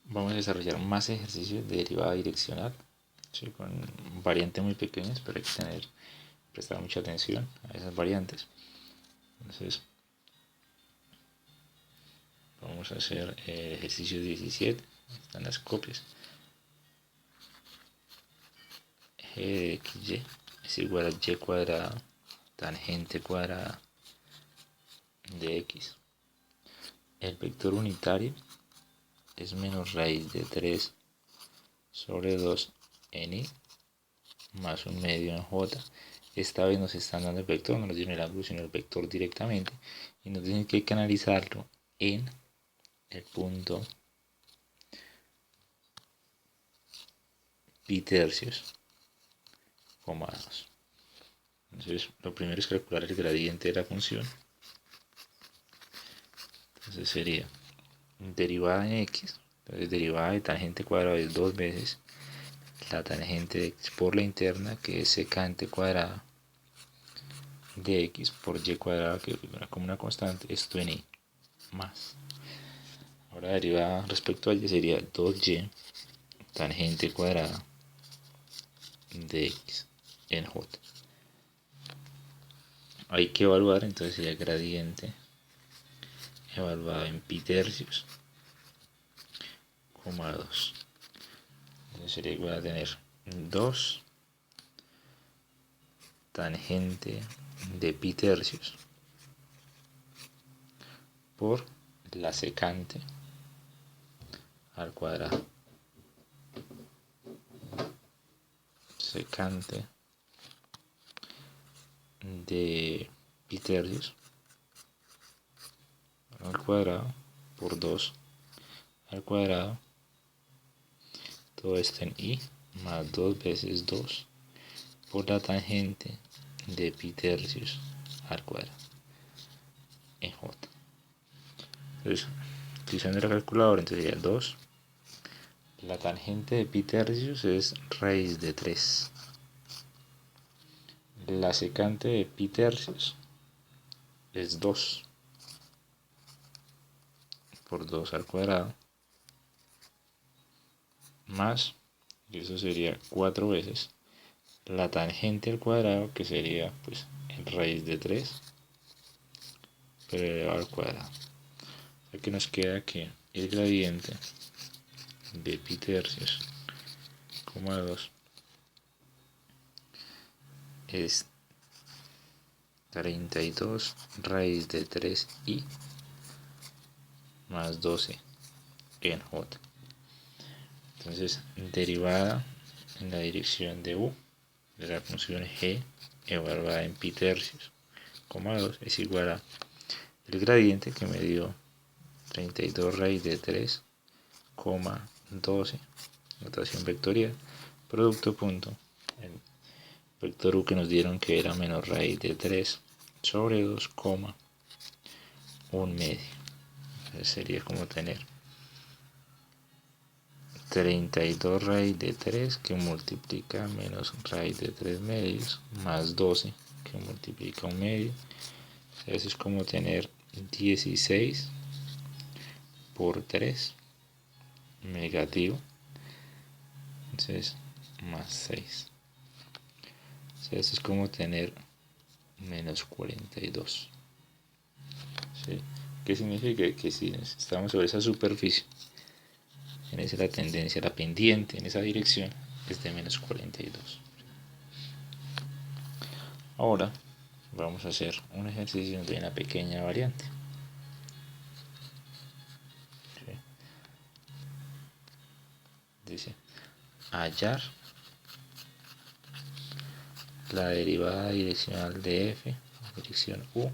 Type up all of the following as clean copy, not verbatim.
Vamos a desarrollar más ejercicios de derivada direccional, ¿sí? Con variantes muy pequeñas, pero hay que prestar mucha atención a esas variantes. Entonces, vamos a hacer el ejercicio 17, están las copias. G de xy es igual a y cuadrado tangente cuadrada de x. El vector unitario es menos raíz de 3 sobre 2 en y más un medio en j. Esta vez nos están dando el vector, no nos dieron el ángulo sino el vector directamente, y nos dicen que hay que analizarlo en el punto pi tercios, coma 2. Entonces lo primero es calcular el gradiente de la función. Entonces sería derivada en x, entonces derivada de tangente cuadrado es 2 veces la tangente de x por la interna, que es secante cuadrada de x por y cuadrada, que figura como una constante, esto en y más. Ahora derivada respecto a y sería 2y tangente cuadrada de x en j. Hay que evaluar, entonces sería gradiente evaluado en pi tercios, coma 2. Entonces sería igual a tener 2 tangente de pi tercios por la secante al cuadrado. Secante de pi tercios al cuadrado por 2 al cuadrado, todo esto en y, más 2 veces 2 por la tangente de pi tercios al cuadrado en j. Entonces, utilizando la calculadora, entonces sería 2. La tangente de pi tercios es raíz de 3. La secante de pi tercios es 2 por 2 al cuadrado más, y eso sería 4 veces la tangente al cuadrado, que sería pues en raíz de 3 pero elevado al cuadrado. O sea que nos queda que el gradiente de pi tercios, coma 2 es 32 raíz de 3i más 12 en j. Entonces, derivada en la dirección de u de la función g evaluada en pi tercios, coma 2 es igual a el gradiente que me dio 32 raíz de 3, 12, notación vectorial, producto punto, el vector u que nos dieron que era menos raíz de 3 sobre 2, un medio. Entonces sería como tener 32 raíz de 3 que multiplica menos raíz de 3 medios más 12 que multiplica un medio. Eso es como tener 16 por 3 negativo, entonces más 6. O sea, eso es como tener menos 42. ¿Sí? ¿Qué significa? Que si estamos sobre esa superficie, en esa la tendencia, la pendiente en esa dirección es de menos 42. Ahora vamos a hacer un ejercicio donde hay una pequeña variante. ¿Sí? Dice, hallar la derivada direccional de f, dirección u,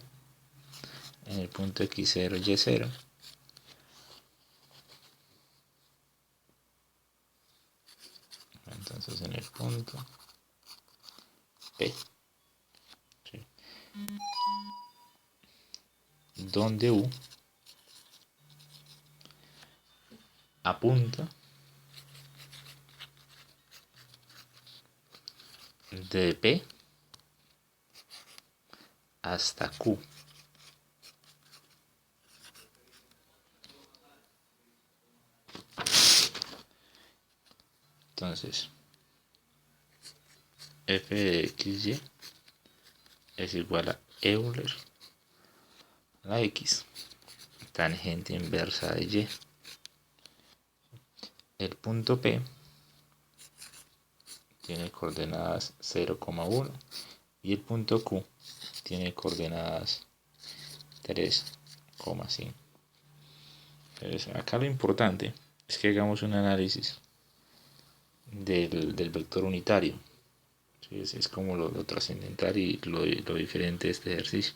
en el punto x0, y0, entonces en el punto P, ¿sí? Donde u apunta de P hasta Q. Entonces, f de xy es igual a Euler a la x, tangente inversa de y. El punto P tiene coordenadas 0,1 y el punto Q tiene coordenadas 3,5. Entonces, acá lo importante es que hagamos un análisis del vector unitario. ¿Sí? Es como lo trascendental y lo diferente de este ejercicio.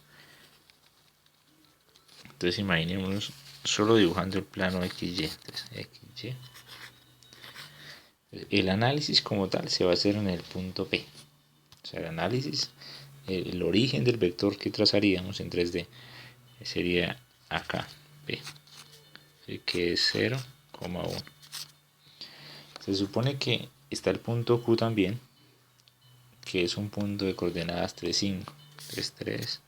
Entonces imaginémonos solo dibujando el plano XY. Entonces, XY. El análisis como tal se va a hacer en el punto P. O sea, el análisis, el origen del vector que trazaríamos en 3D sería acá, P, que es 0,1. Se supone que está el punto Q también, que es un punto de coordenadas 3, 5. 3, 3,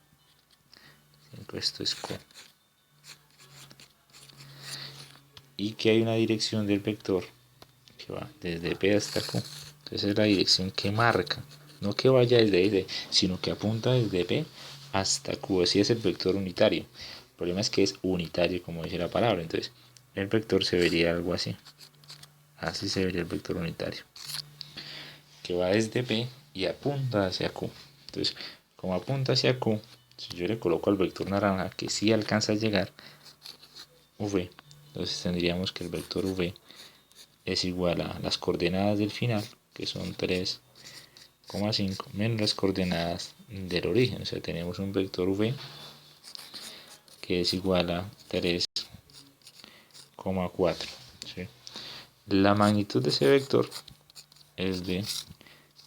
5, esto es Q. Y que hay una dirección del vector que va desde P hasta Q. Entonces es la dirección que marca, no que vaya desde D, sino que apunta desde P hasta Q. Así es el vector unitario. El problema es que es unitario, como dice la palabra. Entonces el vector se vería algo así. Así se vería el vector unitario, que va desde P y apunta hacia Q. Entonces, como apunta hacia Q, si yo le coloco al vector naranja que sí alcanza a llegar, V, entonces tendríamos que el vector V es igual a las coordenadas del final, que son 3,5, menos las coordenadas del origen. O sea, tenemos un vector V que es igual a 3,4. ¿sí? La magnitud de ese vector es de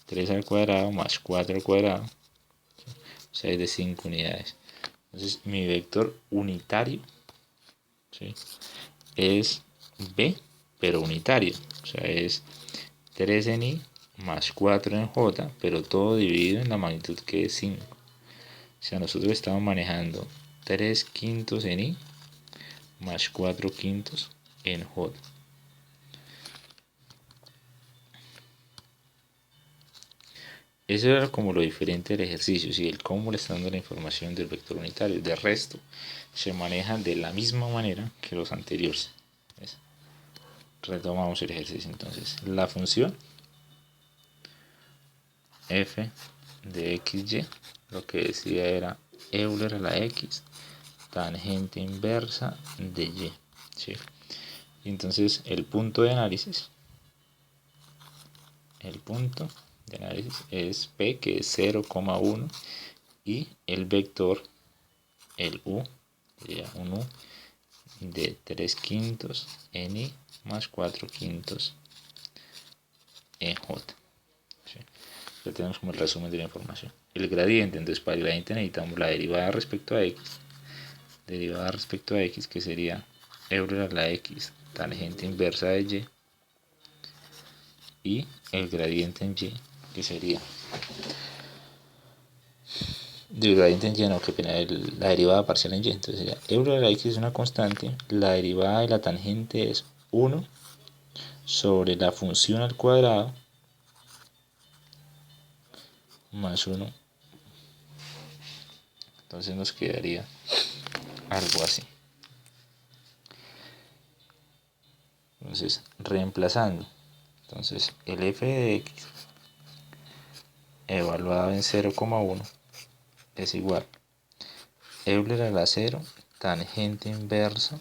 3 al cuadrado más 4 al cuadrado, o sea, es de 5 unidades. Entonces, mi vector unitario, ¿sí? es B, pero unitario. O sea, es 3 en I más 4 en J, pero todo dividido en la magnitud que es 5. O sea, nosotros estamos manejando 3 quintos en I más 4 quintos en J. Eso era como lo diferente del ejercicio, ¿sí? El cómo le está dando la información del vector unitario. De resto, se maneja de la misma manera que los anteriores. ¿Ves? Retomamos el ejercicio entonces. La función f de xy, lo que decía era Euler a la x, tangente inversa de y. ¿sí? Y entonces el punto de análisis es P, que es 0,1, y el vector, el U, sería un U de 3 quintos en I más 4 quintos en J. ¿sí? Ya tenemos como el resumen de la información. El gradiente, entonces para el gradiente necesitamos la derivada respecto a x, que sería Euler a la x, tangente inversa de y el gradiente en y, que sería del gradiente en y, no, que pena, la derivada parcial en y. Entonces sería Euler a la x es una constante, la derivada de la tangente es 1 sobre la función al cuadrado más 1. Entonces nos quedaría algo así. Entonces, reemplazando. Entonces, el f de x evaluado en 0,1 es igual Euler a la 0 tangente inversa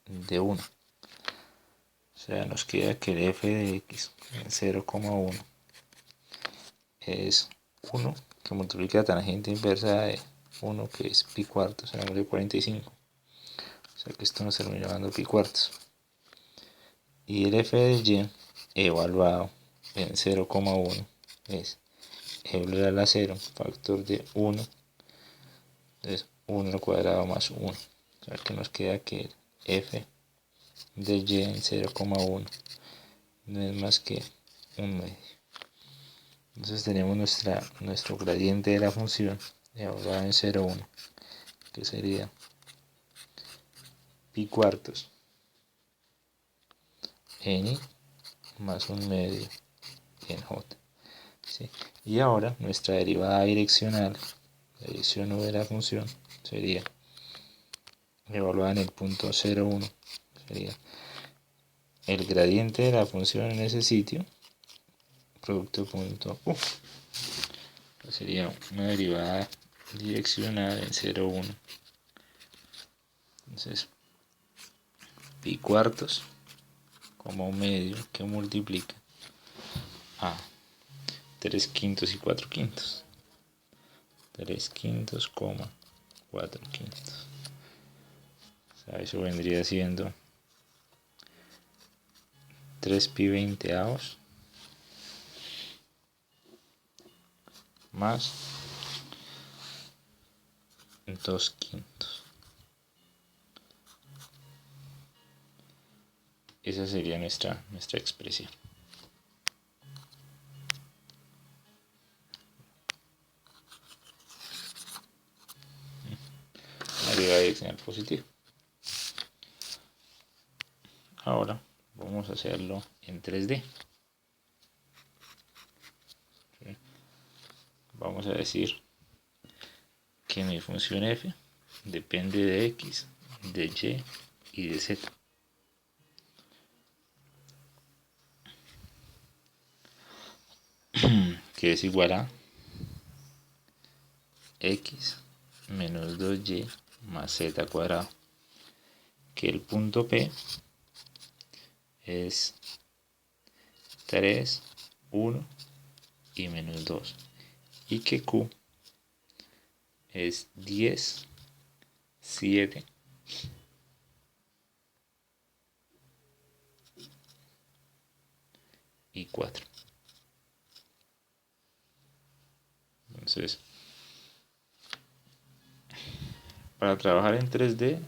de 1. O sea, nos queda que el f de x en 0,1 es 1, que multiplica la tangente inversa de 1, que es pi cuartos, en de 45. O sea que esto nos termina dando pi cuartos. Y el f de y evaluado en 0,1 es Euler a la 0, factor de 1, entonces 1 al cuadrado más 1. O sea que nos queda que el f de y en 0,1 no es más que un medio. Entonces tenemos nuestro gradiente de la función evaluado en 0,1, que sería pi cuartos en i más un medio en j. ¿Sí? Y ahora nuestra derivada direccional, la dirección u de la función, sería evaluada en el punto 0,1, sería el gradiente de la función en ese sitio, producto punto u. Sería una derivada direccional en 0,1. Entonces, pi cuartos como un medio que multiplica a 3 quintos y 4 quintos. 3 quintos, 4 quintos. O sea, eso vendría siendo 3 pi veinteavos más 2 quintos. Esa sería nuestra expresión. La derivada direccional positiva. Ahora vamos a hacerlo en 3D. Vamos a decir que mi función f depende de x, de y y de z. Que es igual a x menos 2y más z cuadrado. Que el punto P es 3, 1 y menos 2. Y que Q es 10, 7 y 4. Entonces, para trabajar en 3D,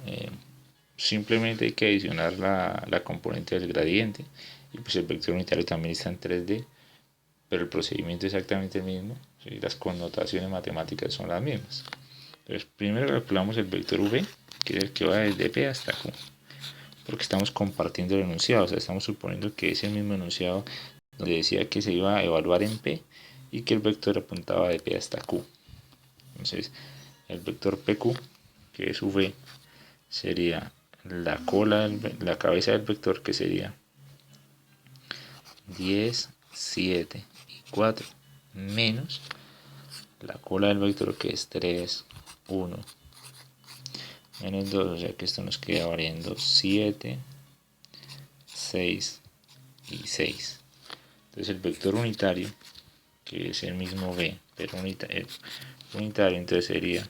simplemente hay que adicionar la componente del gradiente. Y pues el vector unitario también está en 3D, pero el procedimiento es exactamente el mismo. ¿Sí? Las connotaciones matemáticas son las mismas. Entonces, primero calculamos el vector V, que es el que va desde P hasta Q, porque estamos compartiendo el enunciado, o sea, estamos suponiendo que es el mismo enunciado donde decía que se iba a evaluar en P y que el vector apuntaba de P hasta Q. Entonces, el vector PQ, que es V, sería la cabeza del vector, que sería 10, 7 y 4, menos la cola del vector, que es 3, 1, menos 2, o sea que esto nos queda variando 7, 6 y 6. Entonces el vector unitario, que es el mismo v, pero unitario, entonces sería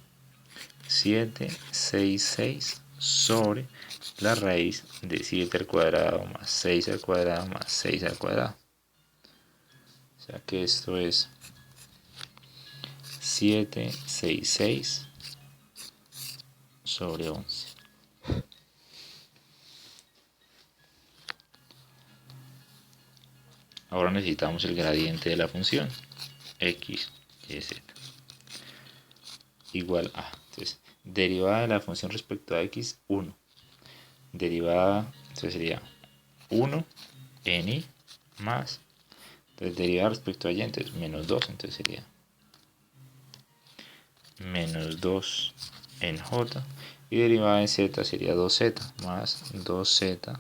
7, 6, 6 sobre la raíz de 7 al cuadrado más 6 al cuadrado más 6 al cuadrado. O sea que esto es 7, 6, 6 sobre 11. Ahora necesitamos el gradiente de la función x y z igual a, entonces, derivada de la función respecto a x, 1. Derivada, entonces sería 1 en y más, entonces derivada respecto a y, entonces menos 2, entonces sería menos 2 en j, y derivada de z sería 2z más 2z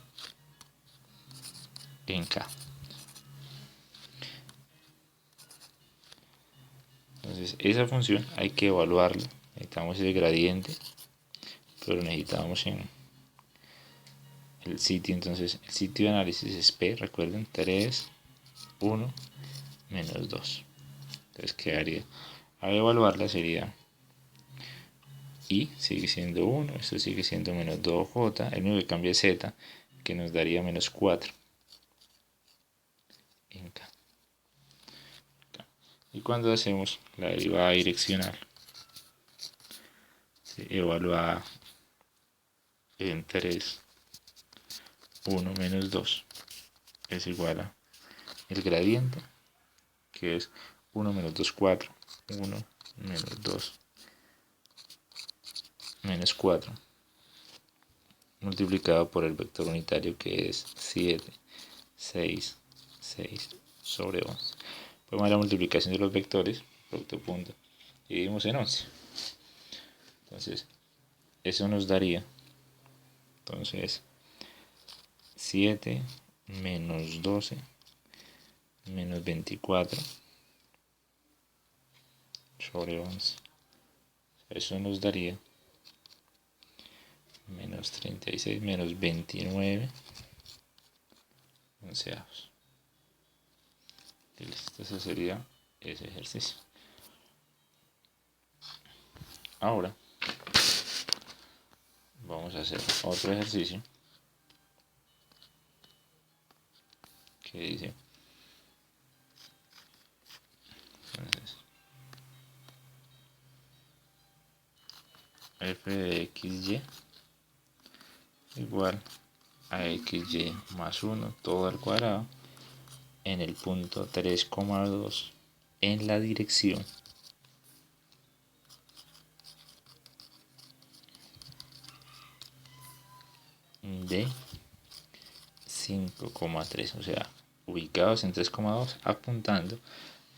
en k. Entonces esa función hay que evaluarla, necesitamos ese gradiente, pero necesitamos en el sitio, entonces el sitio de análisis es P, recuerden, 3, 1, menos 2. Entonces quedaría, a evaluarla sería y sigue siendo 1, esto sigue siendo menos 2j, el único que cambia es z, que nos daría menos 4 en k. Y cuando hacemos la derivada direccional, se evalúa en 3, 1 menos 2 es igual a el gradiente, que es 1 menos 2, 4, 1 menos 2 menos 4, multiplicado por el vector unitario, que es 7, 6, 6 sobre 11. Podemos la multiplicación de los vectores, producto punto, dividimos en 11. Entonces, eso nos daría, entonces, 7 menos 12 menos 24 sobre 11. Eso nos daría menos 36 menos 29 onceavos. Entonces sería ese ejercicio. Ahora vamos a hacer otro ejercicio que dice, entonces, f de xy igual a xy más 1 todo al cuadrado en el punto 3,2 en la dirección de 5,3, o sea, ubicados en 3,2 apuntando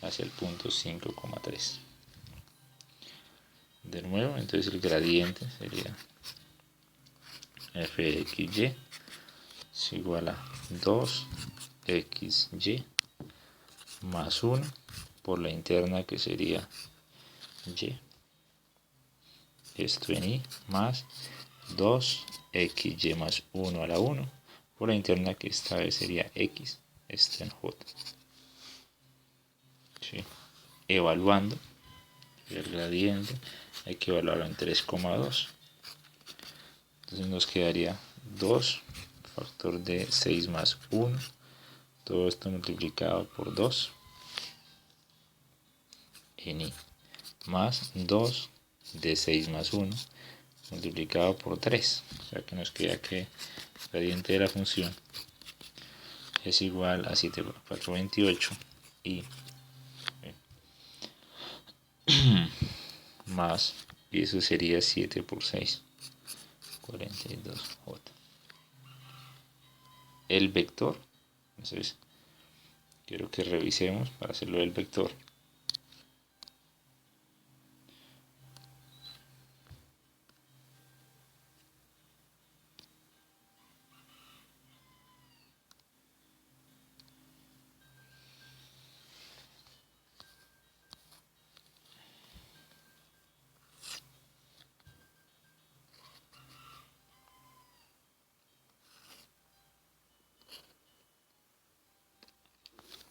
hacia el punto 5,3. De nuevo, entonces el gradiente sería f de xy es igual a 2xy más 1 por la interna que sería y, esto en y, más 2xy más 1 a la 1 por la interna que esta vez sería x, esto en j. ¿Sí? Evaluando el gradiente hay que evaluarlo en 3,2. Entonces nos quedaría 2 factor de 6 más 1, todo esto multiplicado por 2 en i, más 2 de 6 más 1 multiplicado por 3, o sea que nos queda que el gradiente de la función es igual a 7 por 4, 28 y más, y eso sería 7 por 6, 42j. El vector, entonces quiero que revisemos para hacerlo del vector.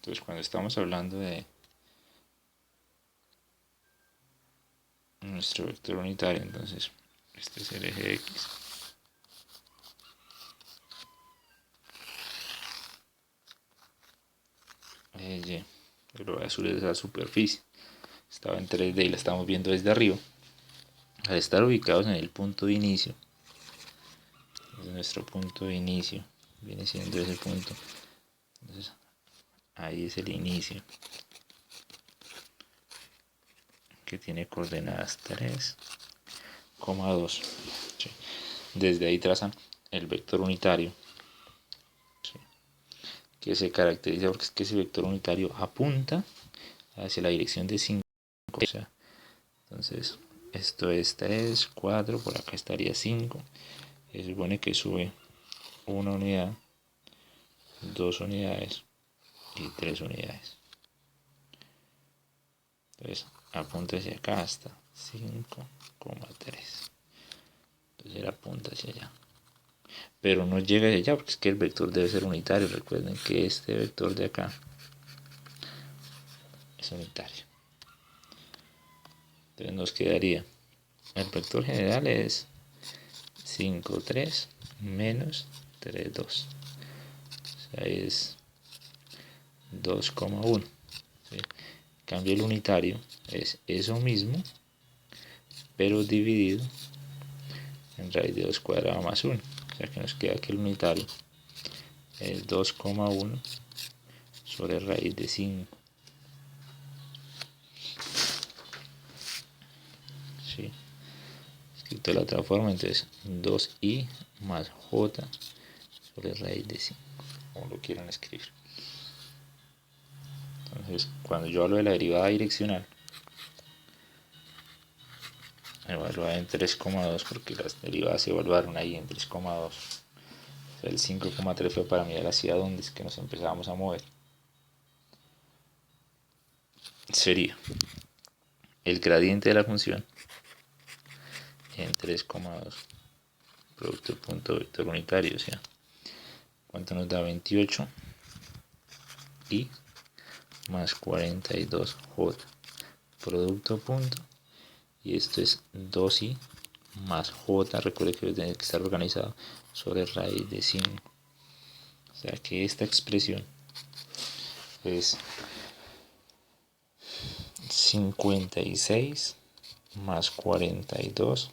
Entonces cuando estamos hablando de nuestro vector unitario, entonces este es el eje X. Y, pero azul es la superficie. Estaba en 3D y la estamos viendo desde arriba. Al estar ubicados en el punto de inicio, nuestro punto de inicio viene siendo ese punto. Entonces, ahí es el inicio, que tiene coordenadas 3,2. ¿Sí? Desde ahí trazan el vector unitario, ¿sí? Que se caracteriza porque es que ese vector unitario apunta hacia la dirección de 5. O sea, entonces, esto es 3, 4, por acá estaría 5. Se supone que sube 1 unidad, 2 unidades y 3 unidades. Entonces, apunta hacia acá hasta 5,3. Entonces, él apunta hacia allá. Pero no llega hacia allá porque es que el vector debe ser unitario. Recuerden que este vector de acá es unitario. Entonces nos quedaría, el vector general es 5,3 menos 3,2. O sea, es 2,1. ¿Sí? En cambio el unitario es eso mismo, pero dividido en raíz de 2 cuadrado más 1. O sea que nos queda que el unitario es 2,1 sobre raíz de 5. ¿Sí? Escrito de la otra forma, entonces 2i más j sobre raíz de 5, como lo quieran escribir. Entonces, cuando yo hablo de la derivada direccional, evaluada en 3,2, porque las derivadas se evaluaron ahí en 3,2. O sea, el 5,3 fue para mirar hacia dónde es que nos empezábamos a mover. Sería el gradiente de la función en 3,2 producto de punto vector unitario, o sea, ¿cuánto nos da? 28 y más 42j producto punto, y esto es 2i más j, recuerde que tiene que estar organizado sobre raíz de 5, o sea que esta expresión es 56 más 42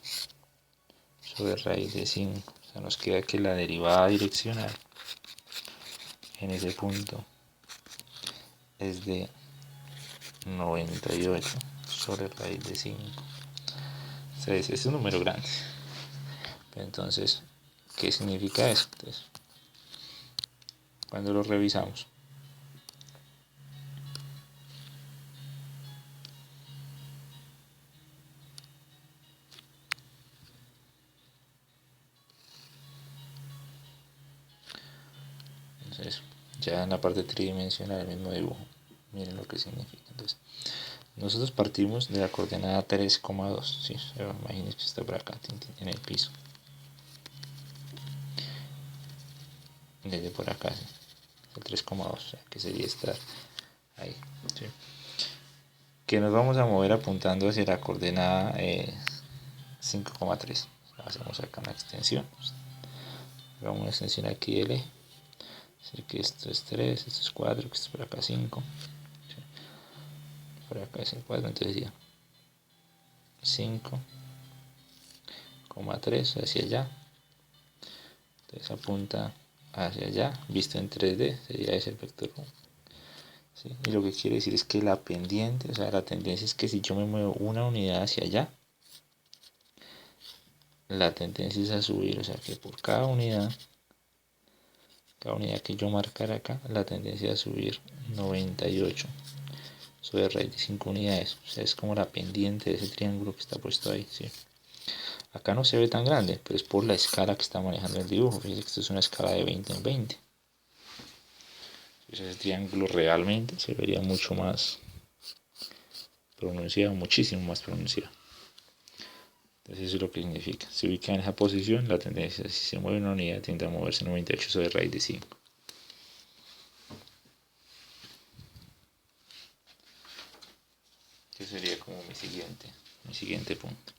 sobre raíz de 5. O sea, nos queda que la derivada direccional en ese punto es de 98 sobre raíz de 5. O sea, es un número grande. Pero entonces, ¿qué significa esto? Entonces, cuando lo revisamos, entonces ya en la parte tridimensional el mismo dibujo, miren lo que significa. Entonces, nosotros partimos de la coordenada 3,2, ¿sí? Imagínense que está por acá en el piso, desde por acá, ¿sí? El 3,2, o sea, que sería estar ahí, ¿sí? Que nos vamos a mover apuntando hacia la coordenada 5,3. Hacemos acá una extensión, hagamos una extensión aquí L, así que esto es 3, esto es 4, que esto es por acá 5, ¿sí? Por acá es el 4, entonces ya 5,3 hacia allá, entonces apunta hacia allá, visto en 3D, sería ese el vector 1. ¿Sí? Y lo que quiere decir es que la pendiente, o sea, la tendencia es que si yo me muevo una unidad hacia allá, la tendencia es a subir, o sea que por cada unidad que yo marcara acá, la tendencia es a subir 98 sobre raíz de 5 unidades, o sea, es como la pendiente de ese triángulo que está puesto ahí, ¿sí? Acá no se ve tan grande, pero es por la escala que está manejando el dibujo. Fíjense que esto es una escala de 20 en 20. Entonces ese triángulo realmente se vería mucho más pronunciado, muchísimo más pronunciado. Entonces eso es lo que significa. Se ubica en esa posición, la tendencia, si se mueve una unidad, tiende a moverse 98 sobre raíz de 5. Que sería como mi siguiente punto.